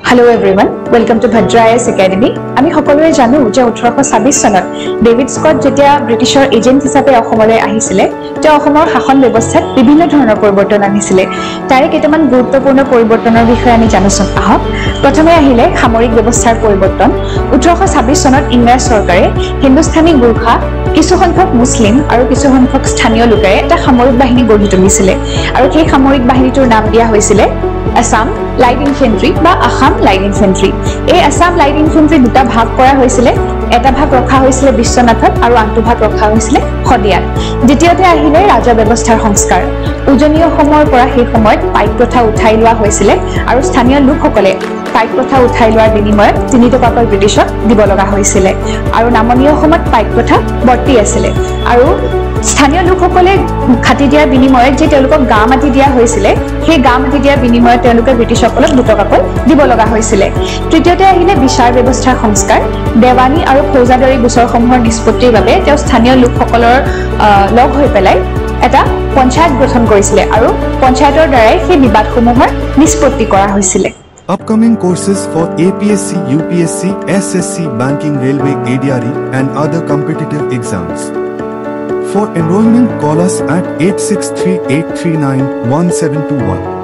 Hello everyone, welcome to Bhadra IAS Academy. আমি সকলোৱে জানো যে 1826 চনত ডেভিড স্কট যেতিয়া ব্ৰিটিছৰ এজেন্ট হিচাপে অসমলৈ আহিছিলে তেওঁ অসমৰ শাসন ব্যৱস্থাত বিভিন্ন ধৰণৰ পৰিৱৰ্তন আনিছিলে তাৰে কেইটামান গুৰুত্বপূৰ্ণ পৰিৱৰ্তনৰ বিষয়ে আমি জানোচোন আহক প্ৰথমে আহিলে সামৰিক ব্যৱস্থাৰ পৰিৱৰ্তন 1826 চনত ইংৰাজ চৰকাৰে হিন্দুস্তানী গোৰ্খা কিছু সংখ্যক মুছলিম আৰু কিছু সংখ্যক স্থানীয় লোকেৰে এটা সামৰিক বাহিনী গঢ়ি তুলিছিলে আৰু সেই সামৰিক বাহিনীটোৰ নাম দিয়া হৈছিলে Assam Light Infantry বা Assam Light Infantry এই Assam Light Infantry দুটা ভাগ কৰা হৈছিল এটা ভাগ ৰখা হৈছিল বিশ্বনাথত আৰু আনটো ভাগ ৰখা হৈছিল খদিয়াত দ্বিতীয়তে আহিলে ৰাজা ব্যৱস্থাৰ সংস্কাৰ উজনি অসমৰ পৰা সেই সময়ত পাইক প্ৰথা উঠাই লোৱা হৈছিল আৰু স্থানীয় লোকসকলে পাইক প্ৰথা উঠাই লোৱাৰ বিনিময়ত 3 টকাকৈ ব্ৰিটিছক দিব লগা হৈছিল আৰু নামনি অসমত পাইক প্ৰথা বৰ্তি আছিল আৰু স্থানীয় লোকসকলে খাতি দিয়াৰ বিনিময়ত যে তেওঁলোকক গা মাটি দিয়া হৈছিল সেই গা মাটি দিয়াৰ বিনিময়ত তেওঁলোকে ব্ৰিটিছসকলক 2 টকাকৈ দিব লগা হৈছিল তৃতীয়তে আহিলে বিচাৰ ব্যৱস্থাৰ সংস্কাৰ দেৱানী আৰু ফৌজাদাৰী গোচৰসমূহৰ নিষ্পত্তিৰ বাবে তেওঁ স্থানীয় লোকসকলৰ লগ হৈ পেলাই এটা পঞ্চায়ত গঠন কৰিছিল আৰু পঞ্চায়তৰ দ্বাৰাই সেই বিবাদসমূহৰ নিষ্পত্তি কৰা হৈছিল Upcoming courses for APSC, UPSC, SSC, Banking, Railway, ADRE and other competitive exams. For enrollment, call us at 8638391721.